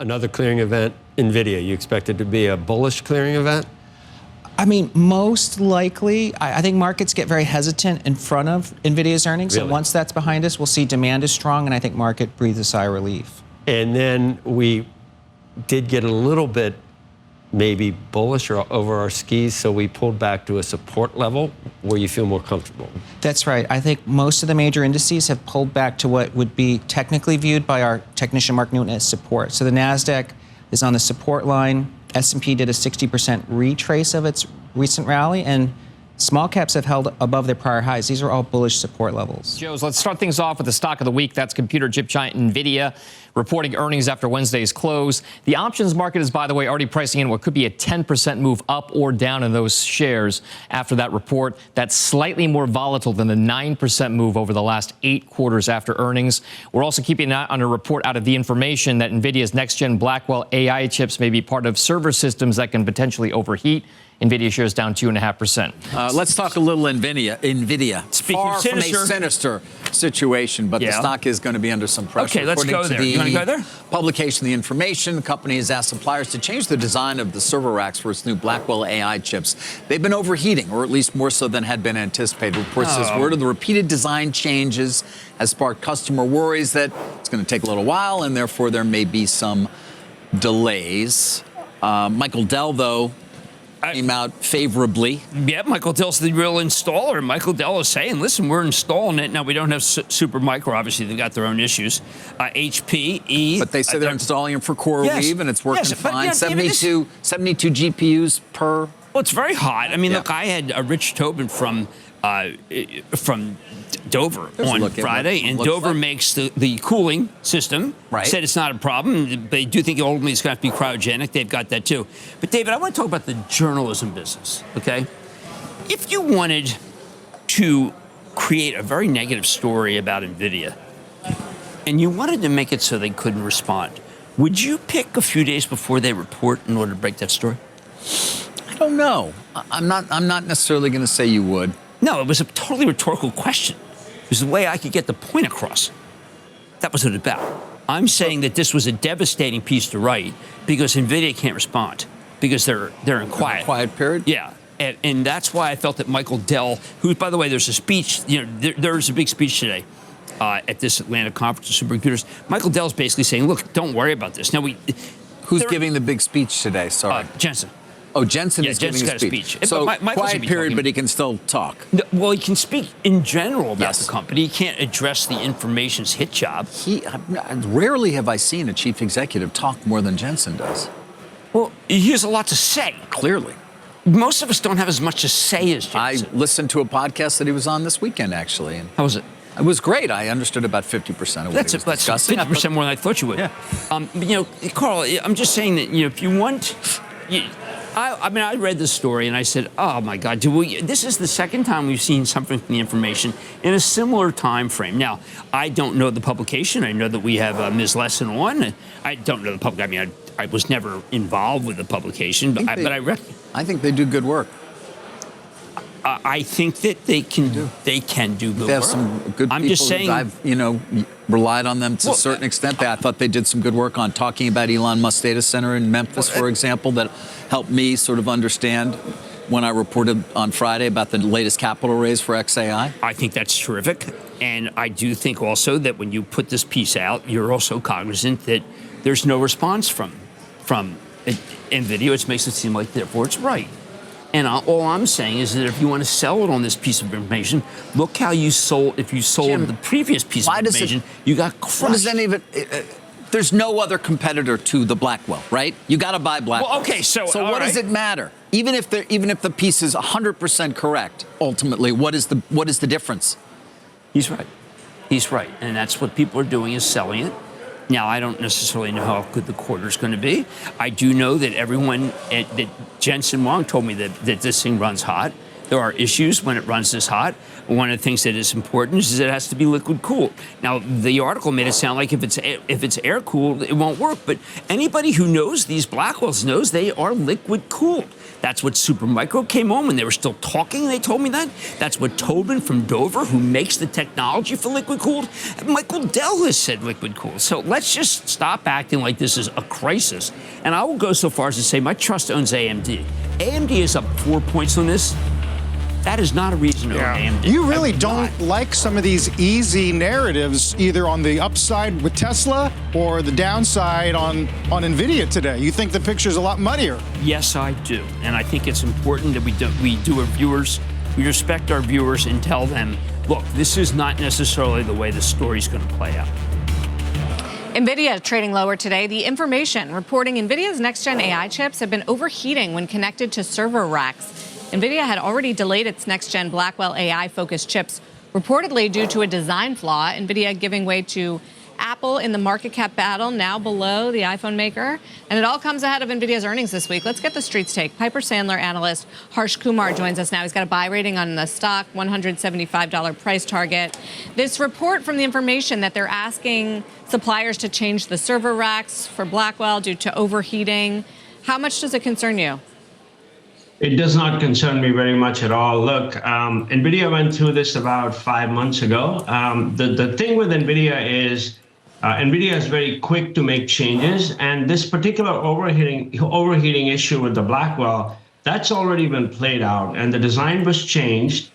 another clearing event, NVIDIA, you expect it to be a bullish clearing event? I mean, most likely, I think markets get very hesitant in front of NVIDIA's earnings. Really? And once that's behind us, we'll see demand is strong, and I think market breathes a sigh of relief. And then we did get a little bit maybe bullish or over our skis, so we pulled back to a support level where you feel more comfortable. That's right. I think most of the major indices have pulled back to what would be technically viewed by our technician Mark Newton as support. So the NASDAQ is on the support line. S&P did a 60% retrace of its recent rally, and small caps have held above their prior highs. These are all bullish support levels. Joes, let's start things off with the stock of the week. That's computer chip giant NVIDIA, reporting earnings after Wednesday's close. The options market is, by the way, already pricing in what could be a 10% move up or down in those shares after that report. That's slightly more volatile than the 9% move over the last 8 quarters after earnings. We're also keeping an eye on a report out of The Information that NVIDIA's next-gen Blackwell AI chips may be part of server systems that can potentially overheat. NVIDIA shares down 2.5%. Let's talk a little NVIDIA. Speaking Far sinister. from a sinister situation, but the stock is going to be under some pressure. Okay, let's go there. You want to go there? Publication of The Information, the company has asked suppliers to change the design of the server racks for its new Blackwell AI chips. They've been overheating, or at least more so than had been anticipated. Report says word of the repeated design changes has sparked customer worries that it's going to take a little while, and therefore there may be some delays. Michael Dell, though, came out favorably. Yeah, Michael Dell's the real installer. Michael Dell is saying, listen, we're installing it. Now, we don't have Super Micro. Obviously, they've got their own issues. HP. But they say they're installing it for CoreWeave, and it's working fine. Yeah, 72 GPUs per. Well, it's very hot. I mean, look, I had Rich Tobin from Dover on Friday, and Dover makes the cooling system. Right. Said it's not a problem. They do think ultimately it's going to have to be cryogenic. They've got that too. But David, I want to talk about the journalism business, okay? If you wanted to create a very negative story about NVIDIA, and you wanted to make it so they couldn't respond, would you pick a few days before they report in order to break that story? I don't know. I'm not necessarily going to say you would. No, it was a totally rhetorical question. It was the way I could get the point across. That was what it was about. I'm saying that this was a devastating piece to write because NVIDIA can't respond because they're in quiet. Quiet period? Yeah. And that's why I felt that Michael Dell, who, by the way, there's a speech, there's a big speech today at this Atlanta conference of supercomputers. Michael Dell's basically saying, look, don't worry about this. Now, who's giving the big speech today? Sorry. Jensen. Oh, Jensen is giving a speech. So quiet period, but he can still talk. Well, he can speak in general about the company. He can't address the information's hit job. Rarely have I seen a chief executive talk more than Jensen does. Well, he has a lot to say. Clearly. Most of us don't have as much to say as Jensen. I listened to a podcast that he was on this weekend, actually. And how was it? It was great. I understood about 50% of what he was discussing. That's 50% more than I thought you would. Yeah. But, Carl, I'm just saying that, if you want... I read this story and I said, oh, my God, this is the second time we've seen something from The Information in a similar time frame. Now, I don't know the publication. I know that we have Ms. Lesson on. I don't know the public. I mean, I was never involved with the publication, but I read. I think they do good work. I think that they can do good work. They have some good people. I'm just saying, I've relied on them to a certain extent. I thought they did some good work on talking about Elon Musk's data center in Memphis, for example, that helped me sort of understand when I reported on Friday about the latest capital raise for XAI. I think that's terrific. And I do think also that when you put this piece out, you're also cognizant that there's no response from NVIDIA, which makes it seem like, therefore, it's right. And all I'm saying is that if you want to sell it on this piece of information, look how you sold. If you sold Jim, the previous piece of information, you got crushed. What does that even? There's no other competitor to the Blackwell, right? You got to buy Blackwell. Well, okay, so what does it matter? Even if the piece is 100% correct, ultimately, what is the difference? He's right. He's right, and that's what people are doing is selling it. Now, I don't necessarily know how good the quarter's going to be. I do know that that Jensen Wong told me that this thing runs hot. There are issues when it runs this hot. One of the things that is important is it has to be liquid cooled. Now, the article made it sound like if it's air cooled, it won't work. But anybody who knows these Blackwells knows they are liquid cooled. That's what Supermicro came on when they were still talking. They told me that. That's what Tobin from Dover, who makes the technology for liquid cooled, Michael Dell has said liquid cooled. So let's just stop acting like this is a crisis. And I will go so far as to say my trust owns AMD. AMD is up 4 points on this. That is not a reason to own AMD. You really don't like some of these easy narratives, either on the upside with Tesla or the downside on NVIDIA today. You think the picture's a lot muddier. Yes, I do. And I think it's important that we respect our viewers and tell them, look, this is not necessarily the way the story's going to play out. NVIDIA trading lower today. The information reporting NVIDIA's next-gen AI chips have been overheating when connected to server racks. NVIDIA had already delayed its next-gen Blackwell AI-focused chips, reportedly due to a design flaw. NVIDIA giving way to Apple in the market cap battle, now below the iPhone maker. And it all comes ahead of NVIDIA's earnings this week. Let's get the street's take. Piper Sandler analyst Harsh Kumar joins us now. He's got a buy rating on the stock, $175 price target. This report from the information that they're asking suppliers to change the server racks for Blackwell due to overheating. How much does it concern you? It does not concern me very much at all. Look, NVIDIA went through this about 5 months ago. The thing with NVIDIA is NVIDIA is very quick to make changes. And this particular overheating issue with the Blackwell, that's already been played out. And the design was changed.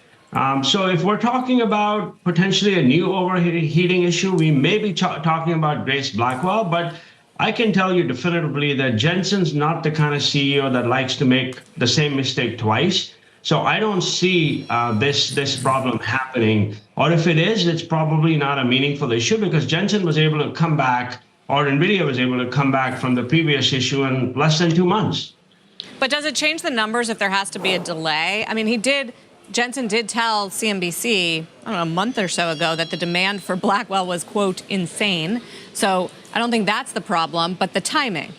So if we're talking about potentially a new overheating issue, we may be talking about Grace Blackwell. But I can tell you definitively that Jensen's not the kind of CEO that likes to make the same mistake twice. So I don't see this problem happening. Or if it is, it's probably not a meaningful issue because Jensen was able to come back, or NVIDIA was able to come back from the previous issue in less than 2 months. But does it change the numbers if there has to be a delay? I mean, Jensen did tell CNBC, I don't know, a month or so ago that the demand for Blackwell was, quote, insane. So I don't think that's the problem, but the timing.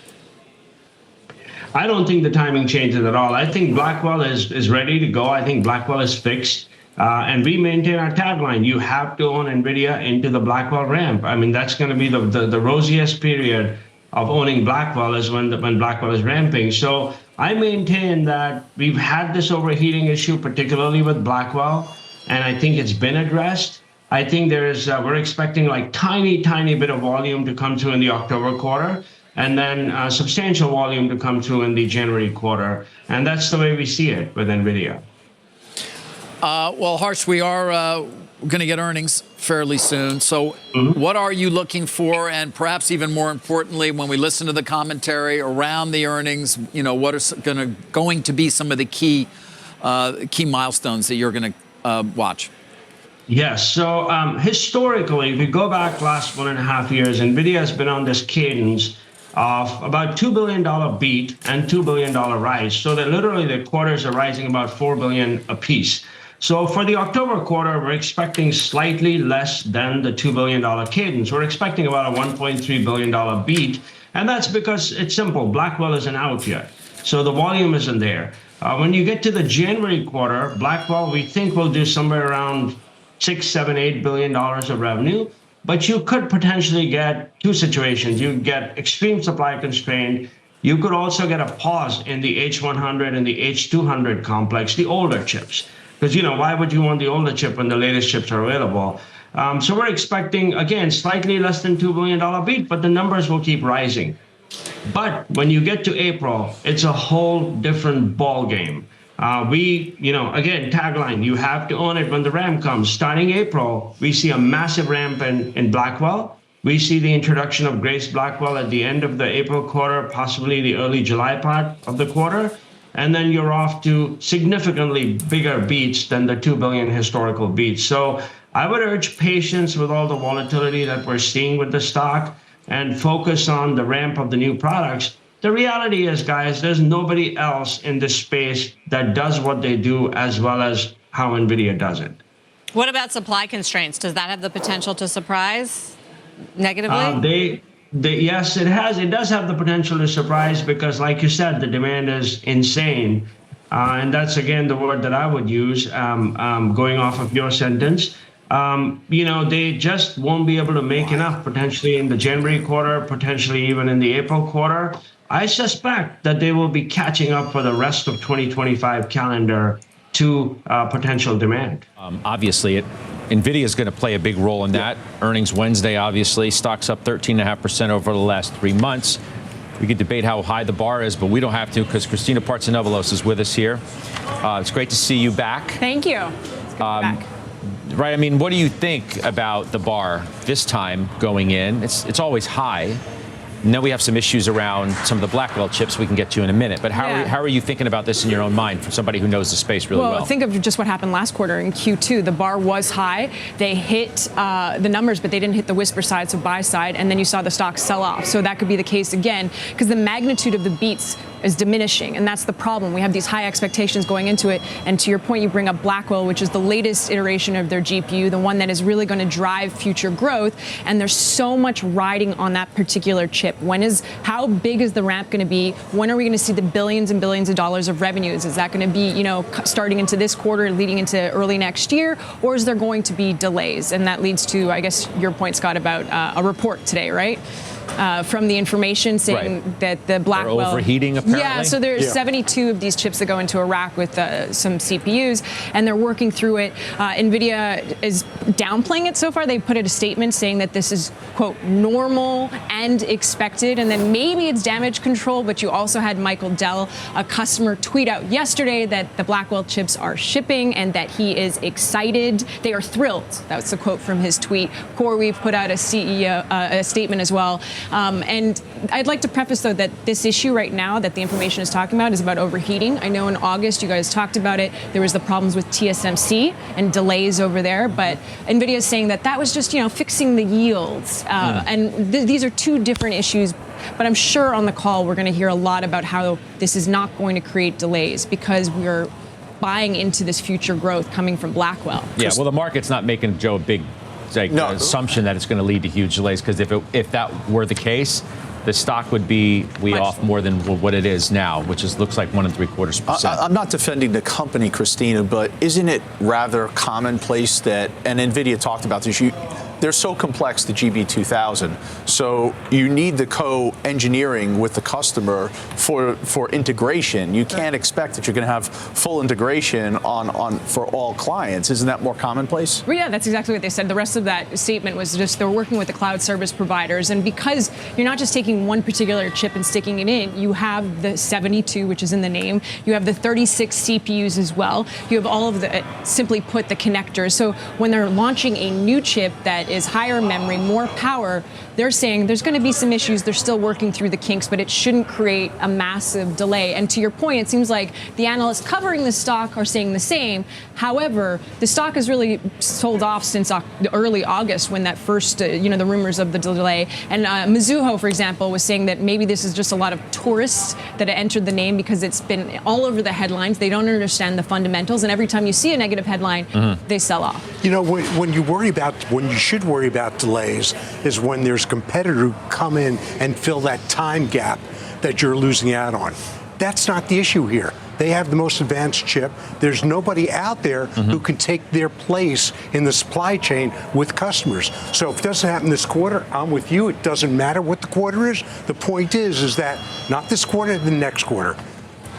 I don't think the timing changes at all. I think Blackwell is ready to go. I think Blackwell is fixed. And we maintain our tagline, you have to own NVIDIA into the Blackwell ramp. I mean, that's going to be the rosiest period of owning Blackwell is when Blackwell is ramping. So I maintain that we've had this overheating issue, particularly with Blackwell, and I think it's been addressed. I think we're expecting like tiny bit of volume to come through in the October quarter, and then substantial volume to come through in the January quarter. And that's the way we see it with NVIDIA. Well, Harsh, we are going to get earnings fairly soon. So what are you looking for? And perhaps even more importantly, when we listen to the commentary around the earnings, you know, what are going to be some of the key milestones that you're going to watch? Yes. So historically, if we go back last 1.5 years, NVIDIA has been on this cadence of about $2 billion beat and $2 billion rise. So that literally the quarters are rising about $4 billion apiece. So for the October quarter, we're expecting slightly less than the $2 billion cadence. We're expecting about a $1.3 billion beat. And that's because it's simple. Blackwell isn't out yet. So the volume isn't there. When you get to the January quarter, Blackwell, we think will do somewhere around $6, $7, $8 billion of revenue. But you could potentially get two situations. You get extreme supply constraint. You could also get a pause in the H100 and the H200 complex, the older chips. Because, you know, why would you want the older chip when the latest chips are available? So we're expecting, again, slightly less than $2 billion beat, but the numbers will keep rising. But when you get to April, it's a whole different ball game. Again, tagline, you have to own it when the ramp comes. Starting April, we see a massive ramp in Blackwell. We see the introduction of Grace Blackwell at the end of the April quarter, possibly the early July part of the quarter. And then you're off to significantly bigger beats than the 2 billion historical beats. So I would urge patience with all the volatility that we're seeing with the stock and focus on the ramp of the new products. The reality is, guys, there's nobody else in this space that does what they do as well as how NVIDIA does it. What about supply constraints? Does that have the potential to surprise negatively? Yes, it has. It does have the potential to surprise because, like you said, the demand is insane. And that's, again, the word that I would use, going off of your sentence. They just won't be able to make enough, potentially in the January quarter, potentially even in the April quarter. I suspect that they will be catching up for the rest of 2025 calendar to potential demand. Obviously, NVIDIA is going to play a big role in that. Earnings Wednesday, obviously. Stock's up 13.5% over the last 3 months. We could debate how high the bar is, but we don't have to because Christina Partsinevelos is with us here. It's great to see you back. Thank you. It's good to be back. Right, I mean, what do you think about the bar this time going in? It's always high. And then we have some issues around some of the Blackwell chips we can get to in a minute. But how are you thinking about this in your own mind for somebody who knows the space really well? Well, think of just what happened last quarter in Q2. The bar was high. They hit the numbers, but they didn't hit the whisper side, so buy side. And then you saw the stock sell off. So that could be the case again, because the magnitude of the beats is diminishing. And that's the problem. We have these high expectations going into it. And to your point, you bring up Blackwell, which is the latest iteration of their GPU, the one that is really going to drive future growth. And there's so much riding on that particular chip. How big is the ramp going to be? When are we going to see the billions and billions of dollars of revenues? Is that going to be, starting into this quarter, leading into early next year? Or is there going to be delays? And that leads to, I guess, your point, Scott, about a report today, right? From the information saying that the Blackwell... They're overheating, apparently? Yeah, so there's 72 of these chips that go into a rack with some CPUs, and they're working through it. NVIDIA is downplaying it so far. They put out a statement saying that this is, quote, normal and expected, and then maybe it's damage control, but you also had Michael Dell, a customer, tweet out yesterday that the Blackwell chips are shipping and that he is excited. They are thrilled. That's a quote from his tweet. CoreWeave put out a statement as well. And I'd like to preface, though, that this issue right now that the information is talking about is about overheating. I know in August you guys talked about it. There was the problems with TSMC and delays over there, but NVIDIA is saying that was just, fixing the yields. And these are two different issues. But I'm sure on the call we're going to hear a lot about how this is not going to create delays because we're buying into this future growth coming from Blackwell. Yeah, well, the market's not making, Joe, a big assumption that it's going to lead to huge delays, because if that were the case, the stock would be off more than what it is now, which looks like 1 3/4%. I'm not defending the company, Christina, but isn't it rather commonplace that, and NVIDIA talked about this, they're so complex, the GB200, so you need the co-engineering with the customer for integration. You can't expect that you're going to have full integration for all clients. Isn't that more commonplace? Well, yeah, that's exactly what they said. The rest of that statement was just they're working with the cloud service providers, and because you're not just taking one particular chip and sticking it in, you have the 72, which is in the name. You have the 36 CPUs as well. You have all of the, simply put, the connectors. So when they're launching a new chip that is higher memory, more power, they're saying there's going to be some issues. They're still working through the kinks, but it shouldn't create a massive delay. And to your point, it seems like the analysts covering the stock are saying the same. However, the stock has really sold off since early August when that first, the rumors of the delay. And Mizuho, for example, was saying that maybe this is just a lot of tourists that have entered the name because it's been all over the headlines. They don't understand the fundamentals. And every time you see a negative headline, they sell off. When you should worry about delays is when there's competitor who come in and fill that time gap that you're losing out on. That's not the issue here. They have the most advanced chip. There's nobody out there who can take their place in the supply chain with customers. So if it doesn't happen this quarter, I'm with you. It doesn't matter what the quarter is. The point is that not this quarter, the next quarter.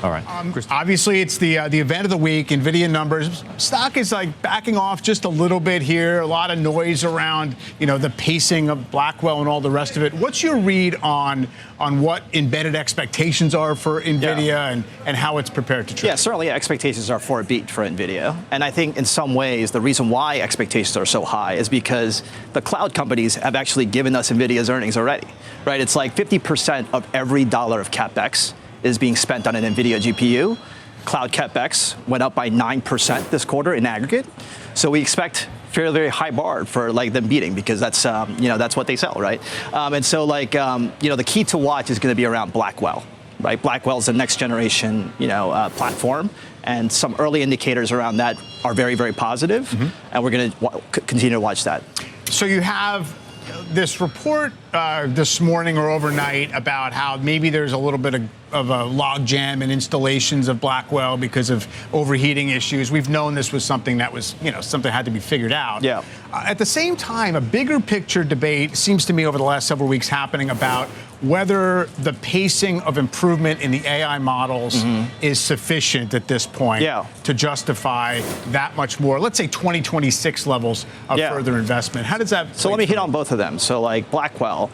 All right. Obviously, it's the event of the week, NVIDIA numbers. Stock is backing off just a little bit here. A lot of noise around, the pacing of Blackwell and all the rest of it. What's your read on what embedded expectations are for NVIDIA and how it's prepared to trade? Yeah, certainly expectations are for a beat for NVIDIA. And I think in some ways, the reason why expectations are so high is because the cloud companies have actually given us NVIDIA's earnings already, right? It's like 50% of every dollar of CapEx is being spent on an NVIDIA GPU. Cloud CapEx went up by 9% this quarter in aggregate. So we expect very high bar for them beating because that's what they sell, right? And so the key to watch is going to be around Blackwell, right? Blackwell is the next generation platform, and some early indicators around that are very, very positive, and we're going to continue to watch that. So you have this report this morning or overnight about how maybe there's a little bit of a log jam in installations of Blackwell because of overheating issues. We've known this was something that was, something had to be figured out. Yeah. At the same time, a bigger picture debate seems to me over the last several weeks happening about whether the pacing of improvement in the AI models is sufficient at this point to justify that much more, let's say 2026 levels of further investment. How does that? So let me hit on both of them. So like Blackwell,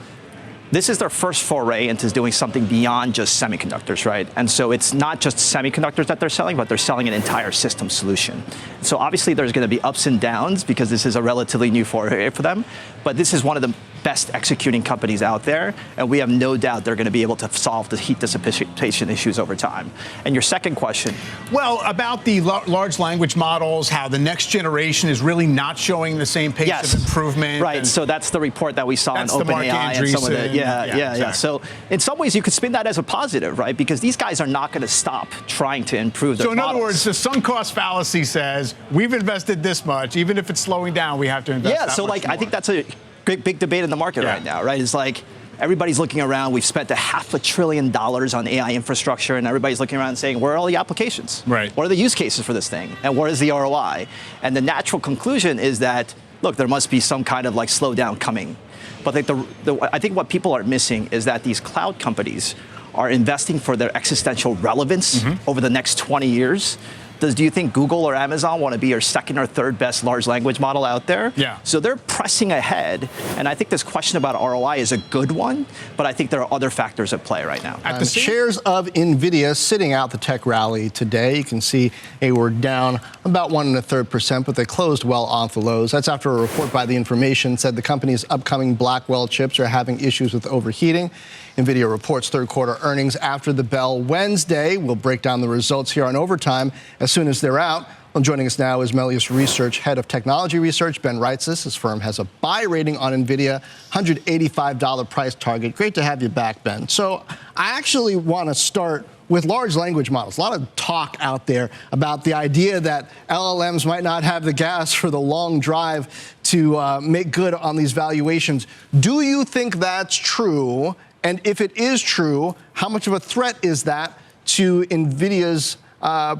this is their first foray into doing something beyond just semiconductors, right? And so it's not just semiconductors that they're selling, but they're selling an entire system solution. So obviously there's going to be ups and downs because this is a relatively new foray for them, but this is one of the best executing companies out there, and we have no doubt they're going to be able to solve the heat dissipation issues over time. And your second question? Well, about the large language models, how the next generation is really not showing the same pace of improvement. Right, so that's the report that we saw in OpenAI and some of the, exactly. So in some ways you could spin that as a positive, right? Because these guys are not going to stop trying to improve their models. So in other words, the sunk cost fallacy says, we've invested this much, even if it's slowing down, we have to invest that much more. I think that's a big debate in the market right now, right? It's like everybody's looking around. We've spent $500 billion on AI infrastructure, and everybody's looking around and saying, where are all the applications? Right. What are the use cases for this thing? And what is the ROI? And the natural conclusion is that, look, there must be some kind of like slowdown coming. But I think what people are missing is that these cloud companies are investing for their existential relevance over the next 20 years. Do you think Google or Amazon want to be your second or third best large language model out there? Yeah. So they're pressing ahead, and I think this question about ROI is a good one, but I think there are other factors at play right now. The shares of NVIDIA sitting out the tech rally today. You can see they were down about 1 1/3%, but they closed well off the lows. That's after a report by The Information said the company's upcoming Blackwell chips are having issues with overheating. NVIDIA reports third quarter earnings after the bell Wednesday. We'll break down the results here on Overtime as soon as they're out. Well, joining us now is Melius Research Head of Technology Research, Ben Reitzes. His firm has a buy rating on NVIDIA, $185 price target. Great to have you back, Ben. So I actually want to start with large language models. A lot of talk out there about the idea that LLMs might not have the gas for the long drive to make good on these valuations. Do you think that's true? And if it is true, how much of a threat is that to NVIDIA's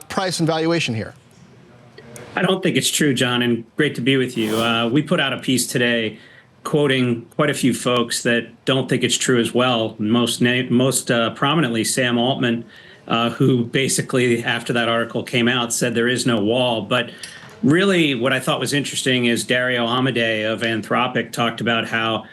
price and valuation here? I don't think it's true, John, and great to be with you. We put out a piece today quoting quite a few folks that don't think it's true as well. Most prominently, Sam Altman, who basically, after that article came out, said there is no wall. But really, what I thought was interesting is Dario Amodei of Anthropic talked about how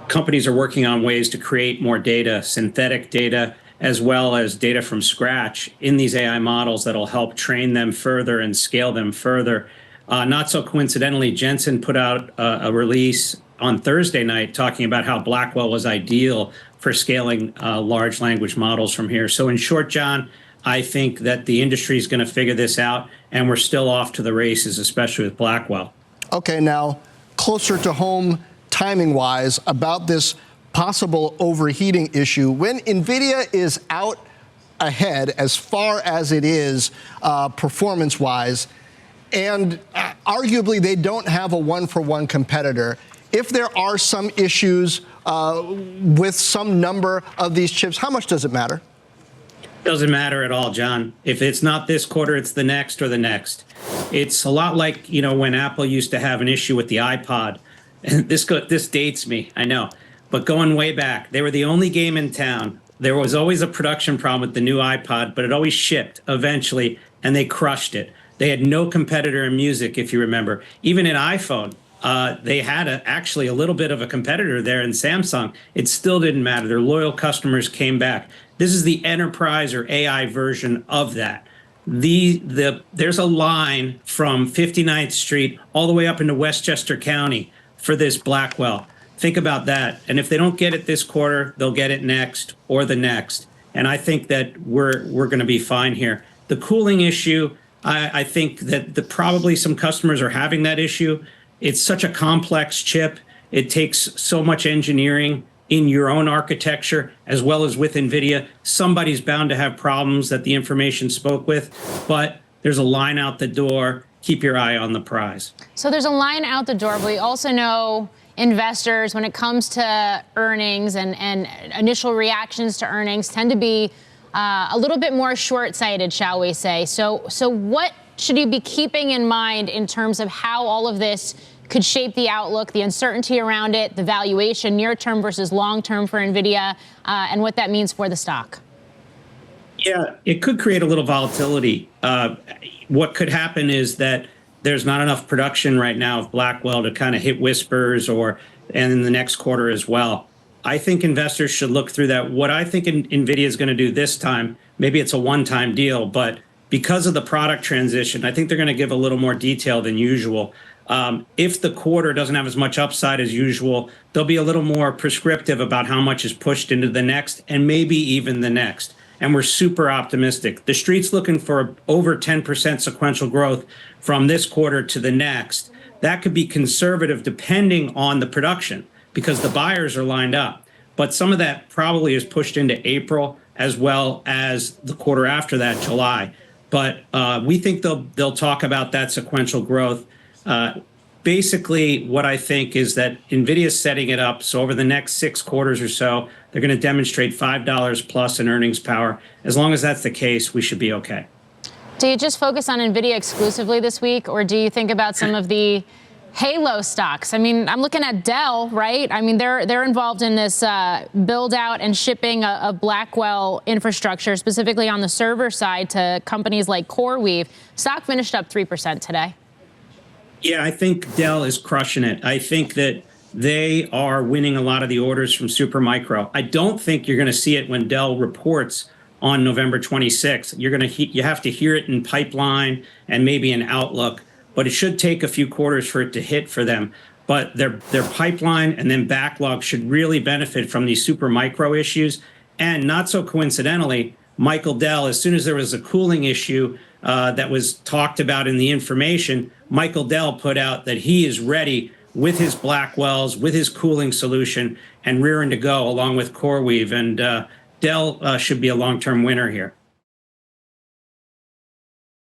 companies are working on ways to create more data, synthetic data, as well as data from scratch in these AI models that'll help train them further and scale them further. Not so coincidentally, Jensen put out a release on Thursday night talking about how Blackwell was ideal for scaling large language models from here. So in short, John, I think that the industry is going to figure this out, and we're still off to the races, especially with Blackwell. Okay, now closer to home, timing-wise, about this possible overheating issue. When NVIDIA is out ahead as far as it is performance-wise, and arguably they don't have a one-for-one competitor, if there are some issues with some number of these chips, how much does it matter? Doesn't matter at all, John. If it's not this quarter, it's the next or the next. It's a lot like, when Apple used to have an issue with the iPod. This dates me, I know. But going way back, they were the only game in town. There was always a production problem with the new iPod, but it always shipped eventually, and they crushed it. They had no competitor in music, if you remember. Even in iPhone, they had actually a little bit of a competitor there in Samsung. It still didn't matter. Their loyal customers came back. This is the enterprise or AI version of that. There's a line from 59th Street all the way up into Westchester County for this Blackwell. Think about that. And if they don't get it this quarter, they'll get it next or the next. And I think that we're going to be fine here. The cooling issue, I think that probably some customers are having that issue. It's such a complex chip. It takes so much engineering in your own architecture as well as with NVIDIA. Somebody's bound to have problems that the information spoke with, but there's a line out the door. Keep your eye on the prize. So there's a line out the door, but we also know investors, when it comes to earnings and initial reactions to earnings, tend to be a little bit more short-sighted, shall we say. So what should you be keeping in mind in terms of how all of this could shape the outlook, the uncertainty around it, the valuation near-term versus long-term for NVIDIA, and what that means for the stock? Yeah, it could create a little volatility. What could happen is that there's not enough production right now of Blackwell to kind of hit whispers and in the next quarter as well. I think investors should look through that. What I think NVIDIA is going to do this time, maybe it's a one-time deal, but because of the product transition, I think they're going to give a little more detail than usual. If the quarter doesn't have as much upside as usual, they'll be a little more prescriptive about how much is pushed into the next and maybe even the next. And we're super optimistic. The street's looking for over 10% sequential growth from this quarter to the next. That could be conservative depending on the production because the buyers are lined up. But some of that probably is pushed into April as well as the quarter after that, July. But we think they'll talk about that sequential growth. Basically, what I think is that NVIDIA is setting it up so over the next 6 quarters or so, they're going to demonstrate $5 plus in earnings power. As long as that's the case, we should be okay. Do you just focus on NVIDIA exclusively this week, or do you think about some of the Halo stocks? I mean, I'm looking at Dell, right? I mean, they're involved in this build out and shipping of Blackwell infrastructure, specifically on the server side to companies like CoreWeave. Stock finished up 3% today. Yeah, I think Dell is crushing it. I think that they are winning a lot of the orders from Supermicro. I don't think you're going to see it when Dell reports on November 26th. You have to hear it in pipeline and maybe in Outlook, but it should take a few quarters for it to hit for them. But their pipeline and then backlog should really benefit from these Supermicro issues. And not so coincidentally, Michael Dell, as soon as there was a cooling issue that was talked about in the information, Michael Dell put out that he is ready with his Blackwells, with his cooling solution, and rearing to go along with CoreWeave. And Dell should be a long-term winner here.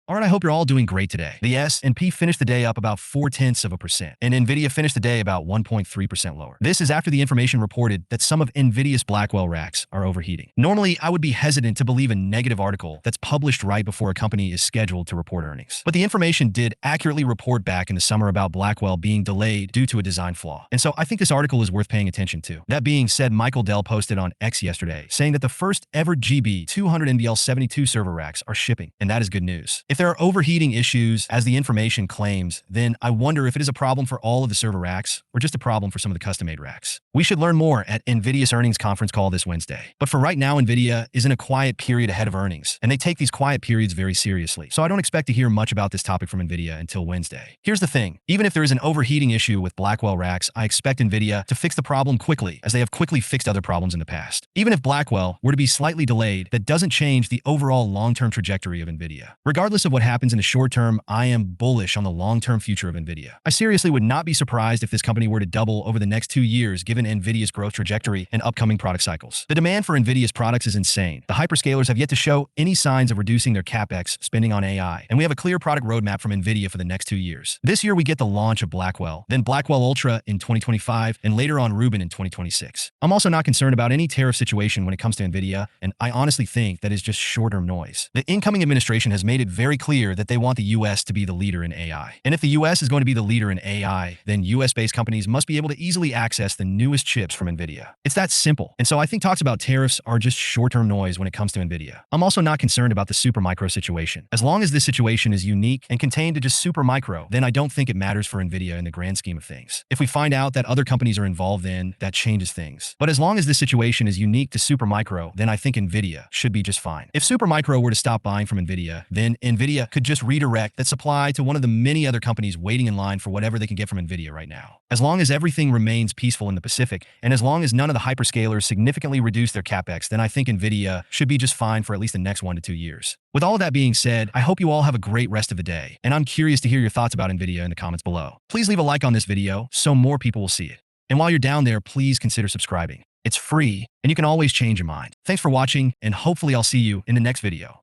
All right, I hope you're all doing great today. The S&P finished the day up about 0.4%, and NVIDIA finished the day about 1.3% lower. This is after the information reported that some of NVIDIA's Blackwell racks are overheating. Normally, I would be hesitant to believe a negative article that's published right before a company is scheduled to report earnings. But the information did accurately report back in the summer about Blackwell being delayed due to a design flaw. And so I think this article is worth paying attention to. That being said, Michael Dell posted on X yesterday saying that the first ever GB200 NVL72 server racks are shipping, and that is good news. If there are overheating issues, as the information claims, then I wonder if it is a problem for all of the server racks or just a problem for some of the custom-made racks. We should learn more at NVIDIA's earnings conference call this Wednesday. But for right now, NVIDIA is in a quiet period ahead of earnings, and they take these quiet periods very seriously. So I don't expect to hear much about this topic from NVIDIA until Wednesday. Here's the thing. Even if there is an overheating issue with Blackwell racks, I expect NVIDIA to fix the problem quickly, as they have quickly fixed other problems in the past. Even if Blackwell were to be slightly delayed, that doesn't change the overall long-term trajectory of NVIDIA. Regardless of what happens in the short term, I am bullish on the long-term future of NVIDIA. I seriously would not be surprised if this company were to double over the next 2 years given NVIDIA's growth trajectory and upcoming product cycles. The demand for NVIDIA's products is insane. The hyperscalers have yet to show any signs of reducing their capex spending on AI, and we have a clear product roadmap from NVIDIA for the next 2 years. This year we get the launch of Blackwell, then Blackwell Ultra in 2025, and later on Rubin in 2026. I'm also not concerned about any tariff situation when it comes to NVIDIA, and I honestly think that is just short-term noise. The incoming administration has made it very clear that they want the U.S. to be the leader in AI. And if the U.S. is going to be the leader in AI, then U.S.-based companies must be able to easily access the newest chips from NVIDIA. It's that simple. And so I think talks about tariffs are just short-term noise when it comes to NVIDIA. I'm also not concerned about the Supermicro situation. As long as this situation is unique and contained to just Supermicro, then I don't think it matters for NVIDIA in the grand scheme of things. If we find out that other companies are involved, then that changes things. But as long as this situation is unique to Supermicro, then I think NVIDIA should be just fine. If Supermicro were to stop buying from NVIDIA, then NVIDIA could just redirect that supply to one of the many other companies waiting in line for whatever they can get from NVIDIA right now. As long as everything remains peaceful in the Pacific, and as long as none of the hyperscalers significantly reduce their capex, then I think NVIDIA should be just fine for at least the next 1 to 2 years. With all of that being said, I hope you all have a great rest of the day, and I'm curious to hear your thoughts about NVIDIA in the comments below. Please leave a like on this video so more people will see it. And while you're down there, please consider subscribing. It's free, and you can always change your mind. Thanks for watching, and hopefully I'll see you in the next video.